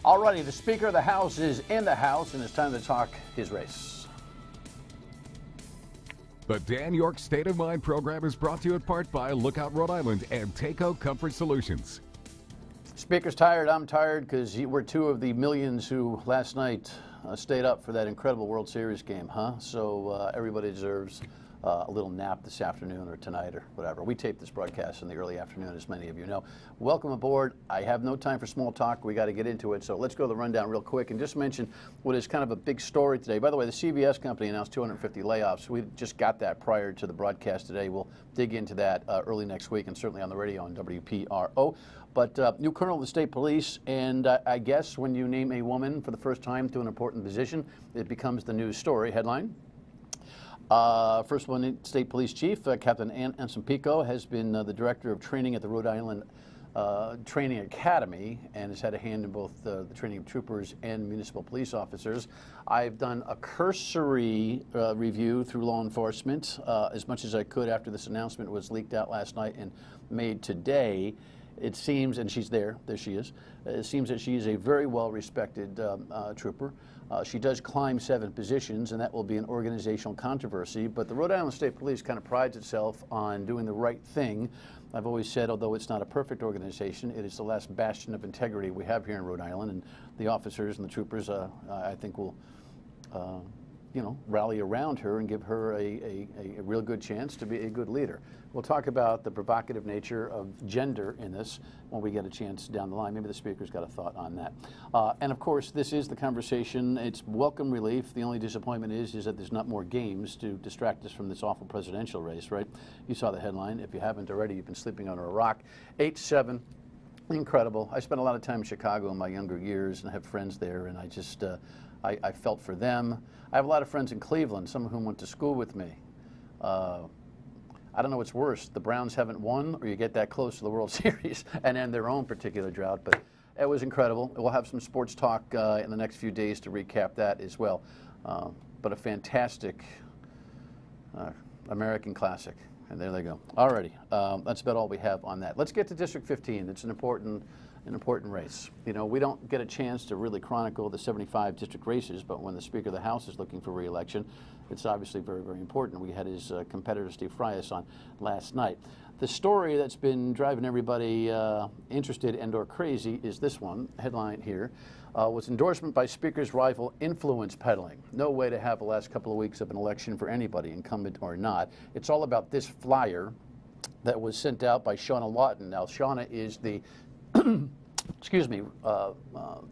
Alrighty, the Speaker of the House is in the House, and it's time to talk his race. The Dan Yorke State of Mind program is brought to you in part by Lookout Rhode Island and Takeo Comfort Solutions. Speaker's tired. I'm tired because we're two of the millions who last night stayed up for that incredible World Series game, huh? So everybody deserves a little nap this afternoon or tonight or whatever. We tape this broadcast in the early afternoon, as many of you know. Welcome aboard. I have no time for small talk. We got to get into it. So let's go to the rundown real quick and just mention what is kind of a big story today. By the way, the CVS company announced 250 layoffs. We just got that prior to the broadcast today. We'll dig into that early next week and certainly on the radio on WPRO. But new colonel of the state police, and I guess when you name a woman for the first time to an important position, it becomes the news story. Headline. First one, State Police Chief Captain Anson Pico has been the Director of Training at the Rhode Island Training Academy and has had a hand in both the training of troopers and municipal police officers. I've done a cursory review through law enforcement as much as I could after this announcement was leaked out last night and made today. It seems, and she's there she is, it seems that she is a very well-respected trooper. She does climb 7 positions, and that will be an organizational controversy, but the Rhode Island State Police kind of prides itself on doing the right thing. I've always said, although it's not a perfect organization, it is the last bastion of integrity we have here in Rhode Island, and the officers and the troopers, I think, will rally around her and give her a real good chance to be a good leader. We'll talk about the provocative nature of gender in this when we get a chance down the line. Maybe the Speaker's got a thought on that. And of course, this is the conversation. It's welcome relief. The only disappointment is that there's not more games to distract us from this awful presidential race, right? You saw the headline. If you haven't already, you've been sleeping under a rock. 8-7. Incredible. I spent a lot of time in Chicago in my younger years and have friends there, and I just I felt for them. I have a lot of friends in Cleveland, some of whom went to school with me. I don't know what's worse, the Browns haven't won, or you get that close to the World Series and end their own particular drought. But it was incredible. We'll have some sports talk in the next few days to recap that as well. But a fantastic American classic. And there they go. Alrighty, that's about all we have on that. Let's get to District 15. It's an important race. You know, we don't get a chance to really chronicle the 75 district races, but when the Speaker of the House is looking for re-election, it's obviously very, very important. We had his competitor, Steve Frias, on last night. The story that's been driving everybody interested and or crazy is this one, headline here, was endorsement by Speaker's rival influence peddling. No way to have the last couple of weeks of an election for anybody, incumbent or not. It's all about this flyer that was sent out by Shauna Lawton. Now, Shauna is the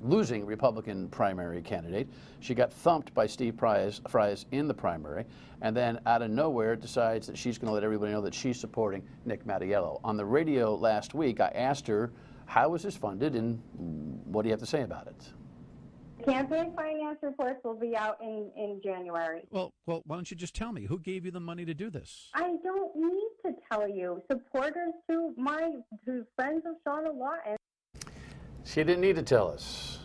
losing Republican primary candidate. She got thumped by Steve Frias in the primary, and then out of nowhere decides that she's going to let everybody know that she's supporting Nick Mattiello. On the radio last week, I asked her, how is this funded, and what do you have to say about it? Campaign finance reports will be out in January. Well, why don't you just tell me? Who gave you the money to do this? I don't need to tell you. Supporters to friends of Shauna Lawton. She didn't need to tell us.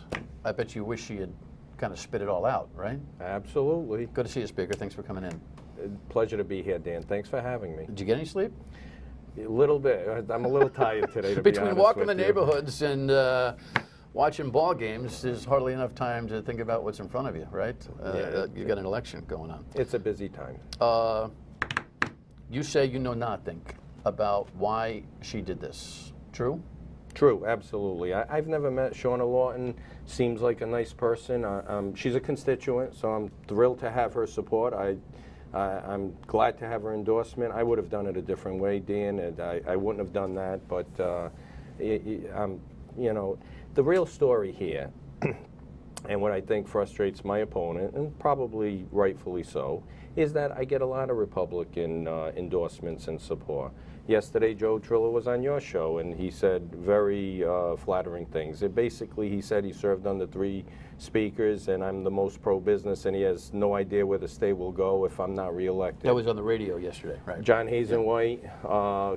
I bet you wish she had kind of spit it all out, right? Absolutely. Good to see you, Speaker. Thanks for coming in. Pleasure to be here, Dan. Thanks for having me. Did you get any sleep? A little bit. I'm a little tired today, to be honest Between walking the with you. neighborhoods and watching ball games, there's hardly enough time to think about what's in front of you, right? You got an election going on. It's a busy time. You say you know nothing about why she did this. True? True, absolutely. I've never met Shauna Lawton. Seems like a nice person. She's a constituent, so I'm thrilled to have her support. I'm glad to have her endorsement. I would have done it a different way, Dan, and I wouldn't have done that. But you know, the real story here, and what I think frustrates my opponent, and probably rightfully so, is that I get a lot of Republican endorsements and support. Yesterday, Joe Trillo was on your show, and he said very flattering things. Basically, he said he served under 3 speakers, and I'm the most pro-business, and he has no idea where the state will go if I'm not reelected. That was on the radio yesterday, right? John Hazen-White,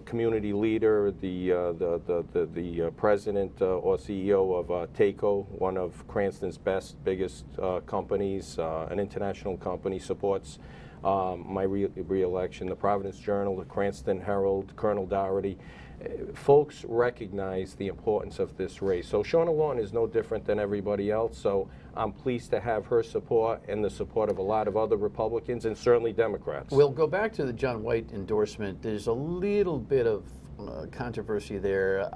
community leader, the president or CEO of Takeo, one of Cranston's biggest companies, an international company, supports my re-election. The Providence Journal, the Cranston Herald, Colonel Dougherty. folks recognize the importance of this race. So Shauna Lawton is no different than everybody else, so I'm pleased to have her support and the support of a lot of other Republicans and certainly Democrats. We'll go back to the John White endorsement. There's a little bit of controversy there.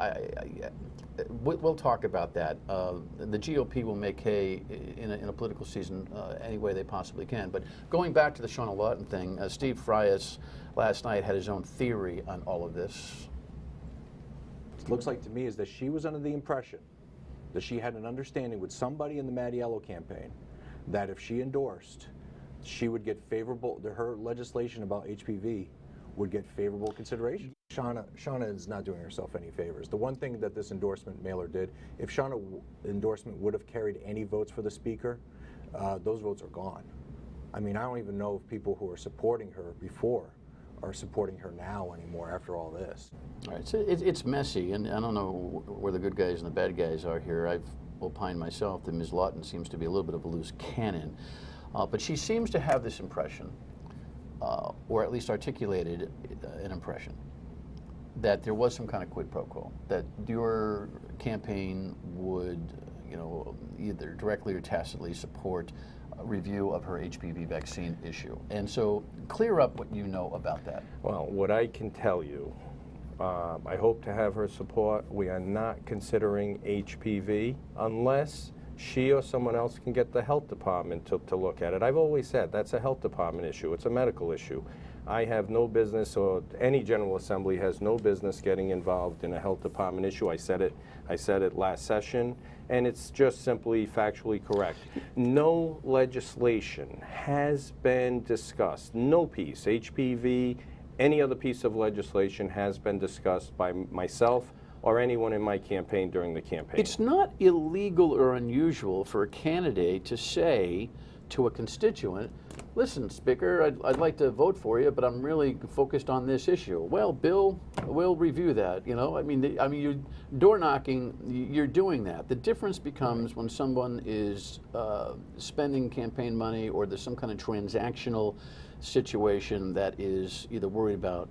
We'll talk about that. The GOP will make hay in a political season any way they possibly can. But going back to the Shauna Lawton thing, Steve Frias last night had his own theory on all of this. It looks like to me is that she was under the impression that she had an understanding with somebody in the Mattiello campaign that if she endorsed, she would get favorable, her legislation about HPV would get favorable consideration. Shauna is not doing herself any favors. The one thing that this endorsement mailer did, if Shauna endorsement would have carried any votes for the Speaker, those votes are gone. I mean, I don't even know if people who are supporting her before are supporting her now anymore after all this. All right, so it's messy, and I don't know where the good guys and the bad guys are here. I've opined myself that Ms. Lawton seems to be a little bit of a loose cannon, but she seems to have this impression, or at least articulated an impression, that there was some kind of quid pro quo, that your campaign would, either directly or tacitly support a review of her HPV vaccine issue. And so clear up what you know about that. Well, what I can tell you, I hope to have her support. We are not considering HPV unless she or someone else can get the health department to look at it. I've always said that's a health department issue. It's a medical issue. I have no business, or any General Assembly has no business getting involved in a health department issue. I said it last session, and it's just simply factually correct. No legislation has been discussed, no piece, HPV, any other piece of legislation has been discussed by myself or anyone in my campaign during the campaign. It's not illegal or unusual for a candidate to say to a constituent, listen, Speaker, I'd like to vote for you, but I'm really focused on this issue. Well, Bill, we'll review that. I mean, you're door knocking. You're doing that. The difference becomes when someone is spending campaign money, or there's some kind of transactional situation that is either worried about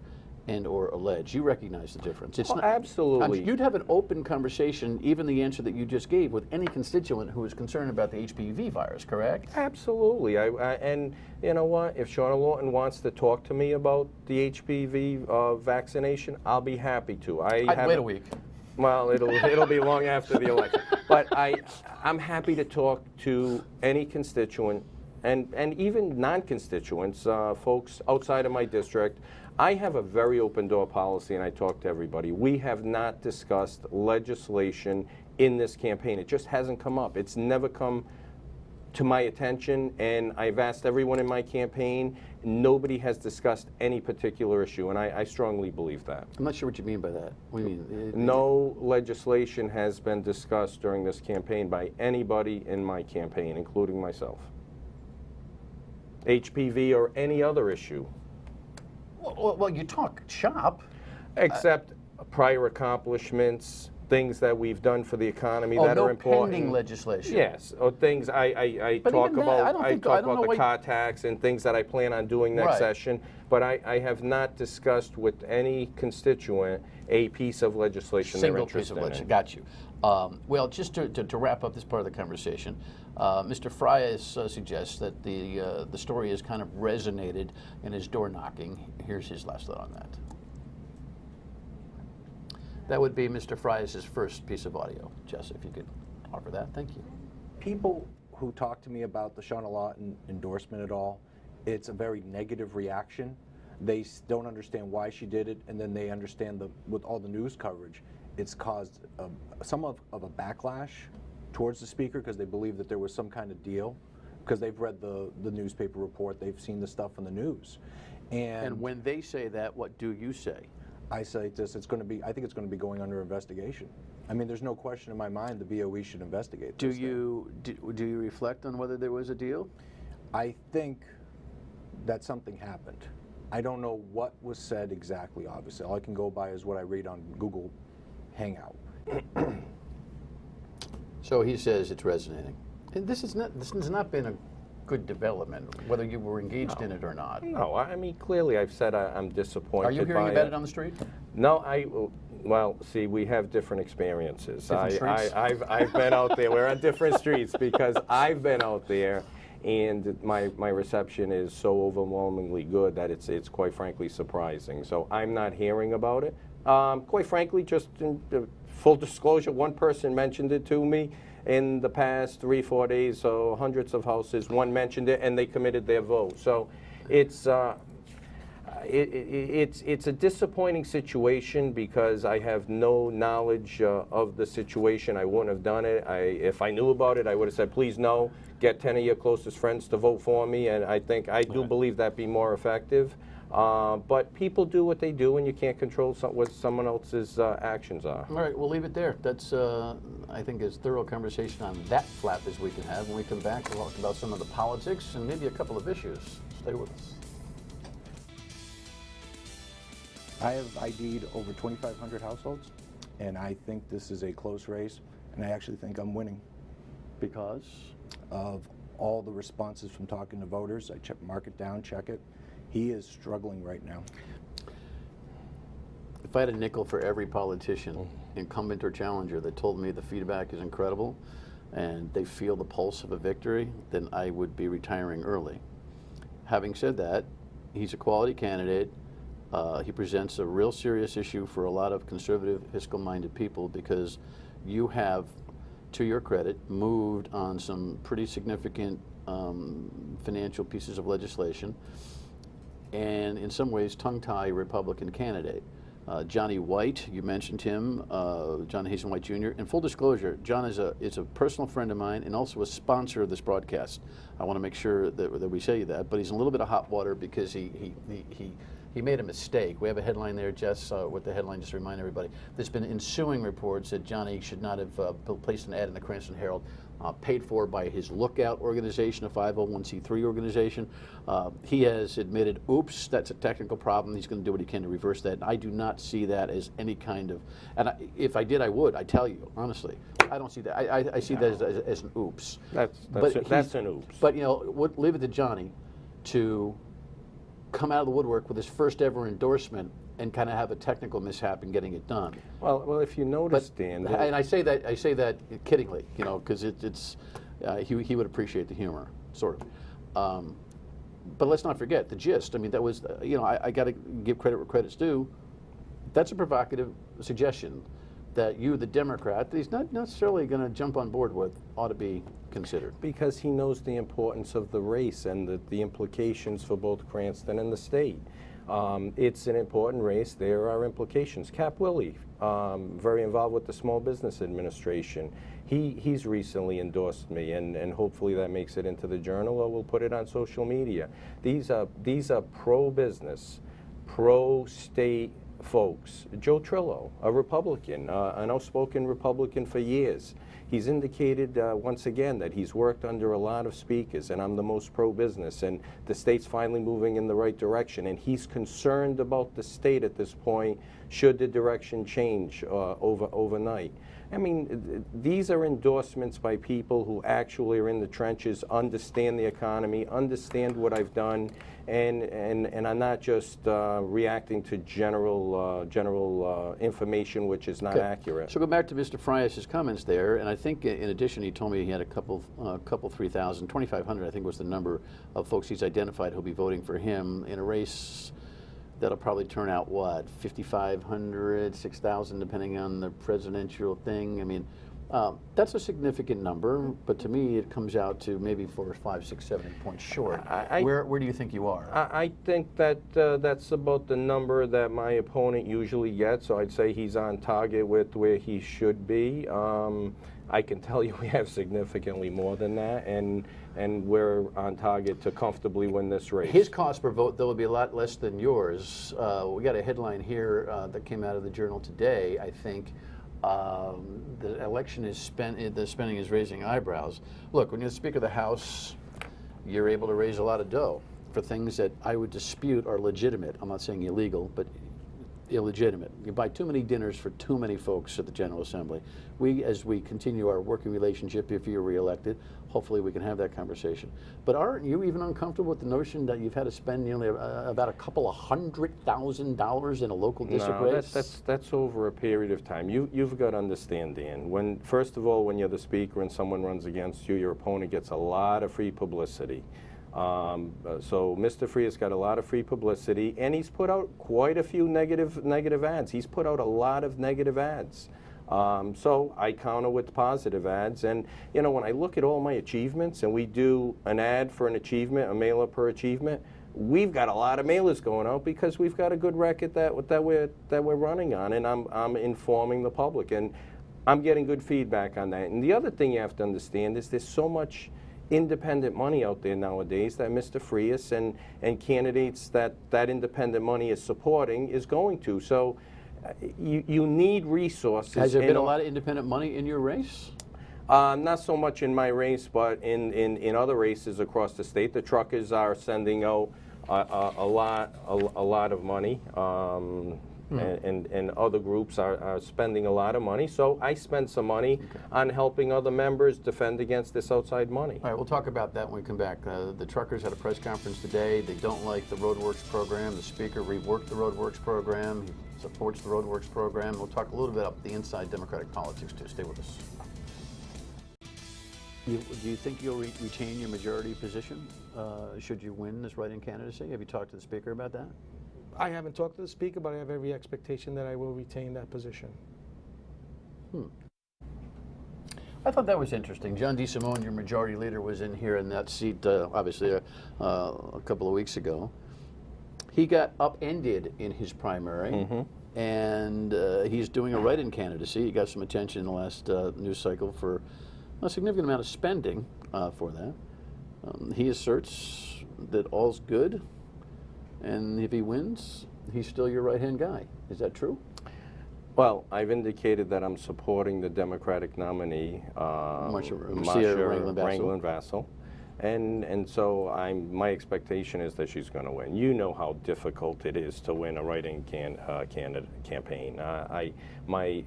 and or alleged. You recognize the difference. It's not, absolutely. You'd have an open conversation, even the answer that you just gave, with any constituent who is concerned about the HPV virus, correct? Absolutely. And you know what? If Shauna Lawton wants to talk to me about the HPV vaccination, I'll be happy to. I'd wait a week. Well, it'll be long after the election. But I'm happy to talk to any constituent and even non-constituents, folks outside of my district. I have a very open door policy, and I talk to everybody. We have not discussed legislation in this campaign. It just hasn't come up. It's never come to my attention, and I've asked everyone in my campaign. Nobody has discussed any particular issue, and I strongly believe that. I'm not sure what you mean by that. What do you mean? No legislation has been discussed during this campaign by anybody in my campaign, including myself. HPV or any other issue. Well, you talk shop. Except prior accomplishments, things that we've done for the economy that are important. Pending legislation. Yes, or things I talk about. I talk about the car tax and things that I plan on doing next session. But I have not discussed with any constituent a piece of legislation they're interested in. Single piece of legislation. Got you. Well, just to wrap up this part of the conversation, Mr. Frias suggests that the story has kind of resonated in his door knocking. Here's his last thought on that. That would be Mr. Frias' first piece of audio. Jess, if you could offer that. Thank you. People who talk to me about the Shauna Lawton endorsement at all, it's a very negative reaction. They don't understand why she did it, and then they understand with all the news coverage, it's caused somewhat of a backlash towards the Speaker because they believe that there was some kind of deal, because they've read the newspaper report, they've seen the stuff in the news. And when they say that, what do you say? I say this, I think it's going to be going under investigation. I mean, there's no question in my mind the BOE should investigate this. Do you reflect on whether there was a deal? I think that something happened. I don't know what was said exactly, obviously. All I can go by is what I read on Google Hangout. So he says it's resonating. And this has not been a good development, whether you were engaged in it or not. No, I mean, clearly I've said I'm disappointed. Are you hearing about it on the street? No, well, see, we have different experiences. Different streets? I've been out there. We're on different streets because I've been out there, and my reception is so overwhelmingly good that it's quite frankly surprising. So I'm not hearing about it. Quite frankly, just in full disclosure, one person mentioned it to me in the past 3-4 days. So hundreds of houses, one mentioned it, and they committed their vote. So it's a disappointing situation because I have no knowledge of the situation. I wouldn't have done it. If I knew about it, I would have said, please no, get 10 of your closest friends to vote for me, and I do believe that'd be more effective. But people do what they do, and you can't control what someone else's actions are. All right, we'll leave it there. That's, I think, as thorough conversation on that flap as we can have. When we come back, we'll talk about some of the politics and maybe a couple of issues. Stay with us. I have ID'd over 2,500 households, and I think this is a close race, and I actually think I'm winning. Because? Of all the responses from talking to voters, I mark it down, check it. He is struggling right now. If I had a nickel for every politician, incumbent or challenger, that told me the feedback is incredible and they feel the pulse of a victory, then I would be retiring early. Having said that, he's a quality candidate. He presents a real serious issue for a lot of conservative, fiscal-minded people because you have, to your credit, moved on some pretty significant financial pieces of legislation and in some ways tongue-tie a Republican candidate. Johnny White, you mentioned him, John Hazen White Jr. In full disclosure, John is a personal friend of mine and also a sponsor of this broadcast. I want to make sure that we say that, but he's in a little bit of hot water because he made a mistake. We have a headline there, Jess, with the headline, just to remind everybody. There's been ensuing reports that Johnny should not have placed an ad in the Cranston Herald, paid for by his Lookout organization, a 501c3 organization. He has admitted, oops, that's a technical problem. He's going to do what he can to reverse that. And I do not see that as any kind of, and if I did, I would. I tell you, honestly. I don't see that. I see that as an oops. That's an oops. But, you know, leave it to Johnny to come out of the woodwork with his first ever endorsement and kind of have a technical mishap in getting it done. Well, if you notice, Dan, and I say that kiddingly, you know, because he would appreciate the humor, sort of. But let's not forget the gist. I mean, that was, you know, I got to give credit where credit's due. That's a provocative suggestion that you, the Democrat, that he's not necessarily going to jump on board with, ought to be considered. Because he knows the importance of the race and the implications for both Cranston and the state. It's an important race. There are implications. Cap Willie, very involved with the Small Business Administration. He's recently endorsed me, and hopefully that makes it into the Journal, or we'll put it on social media. These are pro-business, pro-state folks. Joe Trillo, a Republican, an outspoken Republican for years. He's indicated once again that he's worked under a lot of speakers, and I'm the most pro-business, and the state's finally moving in the right direction, and he's concerned about the state at this point should the direction change overnight. I mean, these are endorsements by people who actually are in the trenches, understand the economy, understand what I've done, and are not just reacting to general information which is not accurate. So go back to Mr. Frias's comments there, and I think in addition he told me he had a couple 3,000, 2,500 I think was the number of folks he's identified who'll be voting for him in a race that'll probably turn out, what, 5,500, 6,000, depending on the presidential thing. I mean, that's a significant number, but to me it comes out to maybe 4, 5, 6, 7 points short. Where do you think you are? I think that that's about the number that my opponent usually gets, so I'd say he's on target with where he should be. I can tell you we have significantly more than that, and we're on target to comfortably win this race. His cost per vote, though, will be a lot less than yours. We got a headline here that came out of the Journal today, I think. The election is the spending is raising eyebrows. Look, when you're the Speaker of the House, you're able to raise a lot of dough for things that I would dispute are legitimate. I'm not saying illegal, but illegitimate. You buy too many dinners for too many folks at the General Assembly. As we continue our working relationship, if you're reelected, hopefully we can have that conversation. But aren't you even uncomfortable with the notion that you've had to spend nearly about a couple of $100,000 in a local district race? That's over a period of time. You've got to understand, Dan. First of all, when you're the speaker and someone runs against you, your opponent gets a lot of free publicity. So Mr. Frias got a lot of free publicity, and he's put out quite a few negative ads. He's put out a lot of negative ads. So I counter with positive ads, and when I look at all my achievements, and we do an ad for an achievement, a mailer per achievement, we've got a lot of mailers going out because we've got a good record that we're running on, and I'm informing the public, and I'm getting good feedback on that. And the other thing you have to understand is there's so much independent money out there nowadays that Mr. Frias and candidates that independent money is supporting is going to. So you need resources. Has there been a lot of independent money in your race? Not so much in my race, but in other races across the state. The truckers are sending out a lot of money. And other groups are spending a lot of money. So I spend some money on helping other members defend against this outside money. All right, we'll talk about that when we come back. The truckers had a press conference today. They don't like the Roadworks program. The speaker reworked the Roadworks program. He supports the Roadworks program. We'll talk a little bit about the inside Democratic politics too. Stay with us. Do you think you'll retain your majority position should you win this write-in candidacy? Have you talked to the speaker about that? I haven't talked to the speaker, but I have every expectation that I will retain that position. I thought that was interesting. John DeSimone, your majority leader, was in here in that seat, obviously, a couple of weeks ago. He got upended in his primary, and he's doing a write-in candidacy. He got some attention in the last news cycle for a significant amount of spending for that. He asserts that all's good. And if he wins, he's still your right-hand guy. Is that true? Well, I've indicated that I'm supporting the Democratic nominee, Marcia Ranglin-Vassell. And so my expectation is that she's going to win. You know how difficult it is to win a write-in campaign. My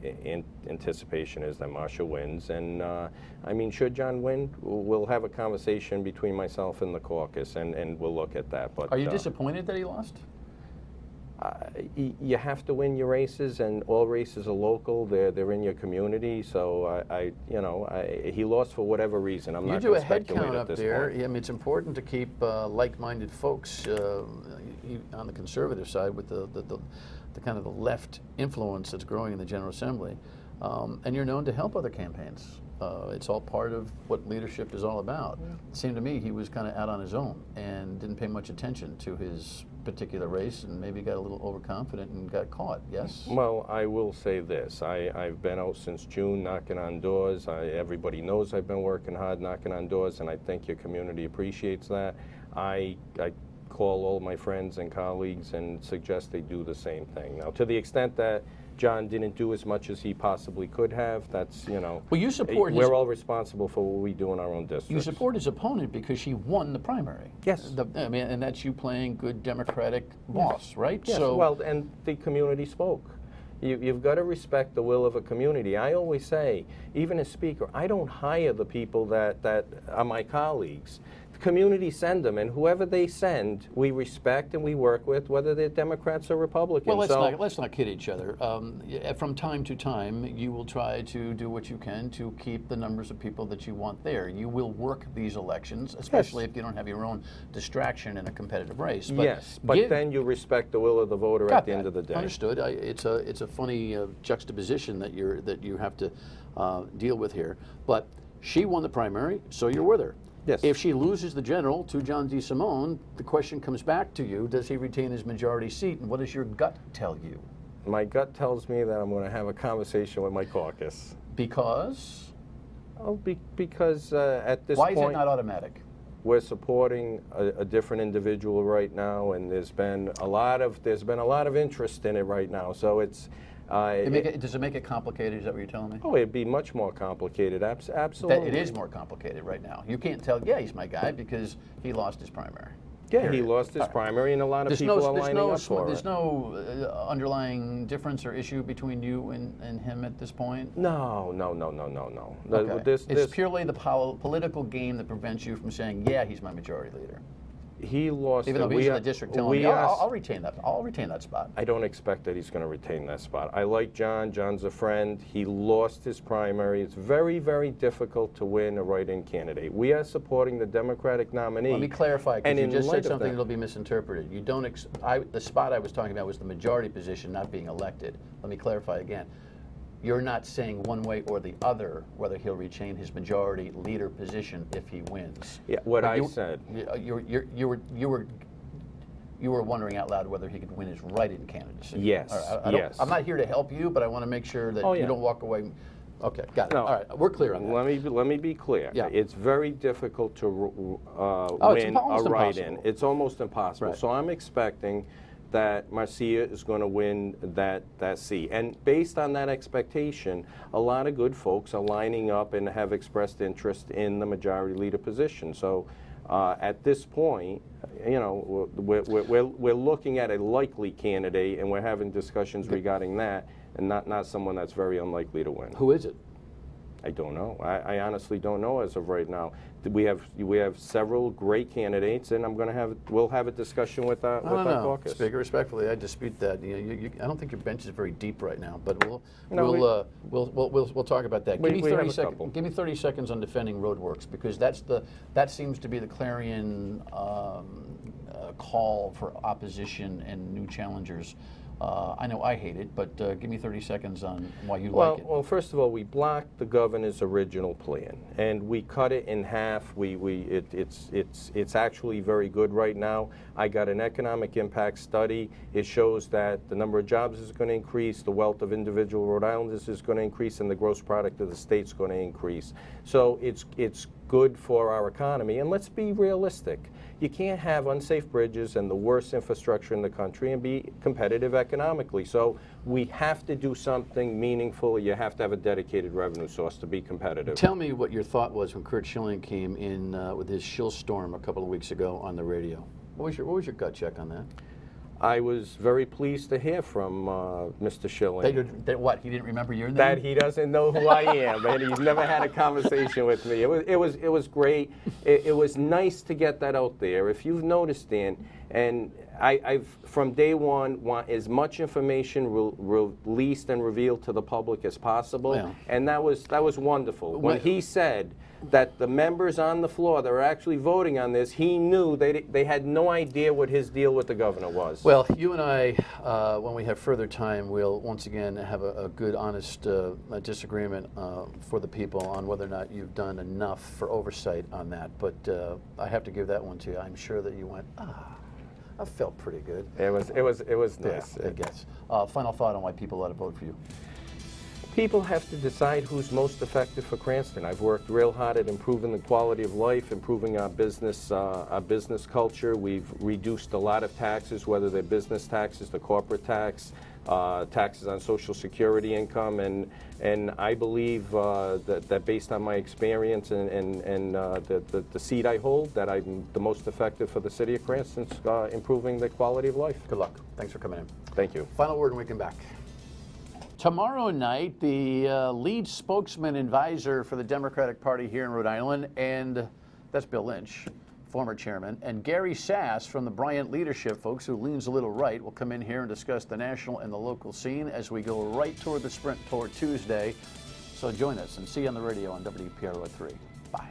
anticipation is that Marcia wins, and I mean, should John win, we'll have a conversation between myself and the caucus, and we'll look at that. But are you disappointed that he lost? You have to win your races, and all races are local. They're in your community. So he lost for whatever reason. I'm not going to speculate at this point. You do a head count up there. I mean, it's important to keep like-minded folks on the conservative side with the kind of the left influence that's growing in the General Assembly, and you're known to help other campaigns. It's all part of what leadership is all about. Yeah. It seemed to me he was kind of out on his own and didn't pay much attention to his particular race, and maybe got a little overconfident and got caught. Yes? Well, I will say this. I've been out since June knocking on doors. Everybody knows I've been working hard knocking on doors, and I think your community appreciates that. I call all my friends and colleagues and suggest they do the same thing. Now, to the extent that John didn't do as much as he possibly could have, that's, well, you support we're all responsible for what we do in our own districts. You support his opponent because she won the primary. Yes. I mean, and that's you playing good Democratic boss, right? Yes, so, well, and the community spoke. You've got to respect the will of a community. I always say, even as Speaker, I don't hire the people that are my colleagues. Community send them, and whoever they send, we respect and we work with, whether they're Democrats or Republicans. Well, let's not kid each other. From time to time, you will try to do what you can to keep the numbers of people that you want there. You will work these elections, especially if you don't have your own distraction in a competitive race. But but then you respect the will of the voter at the end of the day. Understood. It's a funny juxtaposition that you have to deal with here. But she won the primary, so you're with her. Yes. If she loses the general to John DeSimone, the question comes back to you, does he retain his majority seat, and what does your gut tell you? My gut tells me that I'm going to have a conversation with my caucus. Because? Oh, because at this point... Why point... is it not automatic? We're supporting a different individual right now, and there's been a lot of interest in it right now, so it's... does it make it complicated? Is that what you're telling me? Oh, it'd be much more complicated. Absolutely. It is more complicated right now. You can't tell, yeah, he's my guy because he lost his primary. Yeah, he period. lost his primary, and a lot of people are lining up for There's it. no underlying difference or issue between you and him at this point? No. Okay. This It's purely the political game that prevents you from saying, yeah, he's my majority leader. he lost. Even though he's in the district telling me, I'll retain that. I'll retain that spot. I don't expect that he's going to retain that spot. I like John. John's a friend. He lost his primary. It's very, very difficult to win a write-in candidate. We are supporting the Democratic nominee. Let me clarify, because you in just light said of something that- that'll be misinterpreted. You don't. The spot I was talking about was the majority position, not being elected. Let me clarify again. You're not saying one way or the other whether he'll retain his majority leader position if he wins. Yeah, what But I said. You were wondering out loud whether he could win his write-in candidacy. Yes, All right, yes. I'm not here to help you, but I want to make sure that Oh, you yeah. don't walk away. Okay, got it. No. All right, we're clear on that. Let me be clear. Yeah. It's very difficult to it's win a almost write-in. impossible. It's almost impossible. Right. So I'm expecting that Marcia is going to win that seat. And based on that expectation, a lot of good folks are lining up and have expressed interest in the majority leader position. So at this point, you know, we're looking at a likely candidate, and we're having discussions regarding that, and not someone that's very unlikely to win. Who is it? I don't know. I honestly don't know as of right now. We have several great candidates, and we'll have a discussion with our caucus. Speaker, respectfully, I dispute that. I don't think your bench is very deep right now, but we'll talk about that. We Give me have 30 a seconds. couple. Give me 30 seconds on defending roadworks, because that seems to be the clarion call for opposition and new challengers. I know I hate it, but give me 30 seconds on why you like it. Well, first of all, we blocked the governor's original plan, and we cut it in half. It's actually very good right now. I got an economic impact study. It shows that the number of jobs is going to increase, the wealth of individual Rhode Islanders is going to increase, and the gross product of the state's going to increase. So it's good for our economy. And let's be realistic. You can't have unsafe bridges and the worst infrastructure in the country and be competitive economically. So we have to do something meaningful. You have to have a dedicated revenue source to be competitive. Tell me what your thought was when Kurt Schilling came in with his shill storm a couple of weeks ago on the radio. What was your gut check on that? I was very pleased to hear from Mr. Schilling. That what? He didn't remember your name? That he doesn't know who I am, and he's never had a conversation with me. It was great. It was nice to get that out there. If you've noticed, Dan, and I've from day one want as much information released and revealed to the public as possible, Yeah. and that was wonderful. When he said that the members on the floor that were actually voting on this, he knew they had no idea what his deal with the governor was. Well, you and I, when we have further time, we'll once again have a good, honest disagreement for the people on whether or not you've done enough for oversight on that. But I have to give that one to you. I'm sure that you went, I felt pretty good. It was nice. Yeah, I guess. Final thought on why people ought to vote for you. People have to decide who's most effective for Cranston. I've worked real hard at improving the quality of life, improving our business culture. We've reduced a lot of taxes, whether they're business taxes, the corporate tax, taxes on Social Security income, and I believe that based on my experience and the seat I hold, that I'm the most effective for the city of Cranston, improving the quality of life. Good luck. Thanks for coming in. Thank you. Final word and we come back. Tomorrow night, the lead spokesman advisor for the Democratic Party here in Rhode Island, and that's Bill Lynch, former chairman, and Gary Sass from the Bryant leadership folks, who leans a little right, will come in here and discuss the national and the local scene as we go right toward the sprint toward Tuesday. So join us and see you on the radio on WPRO 3. Bye.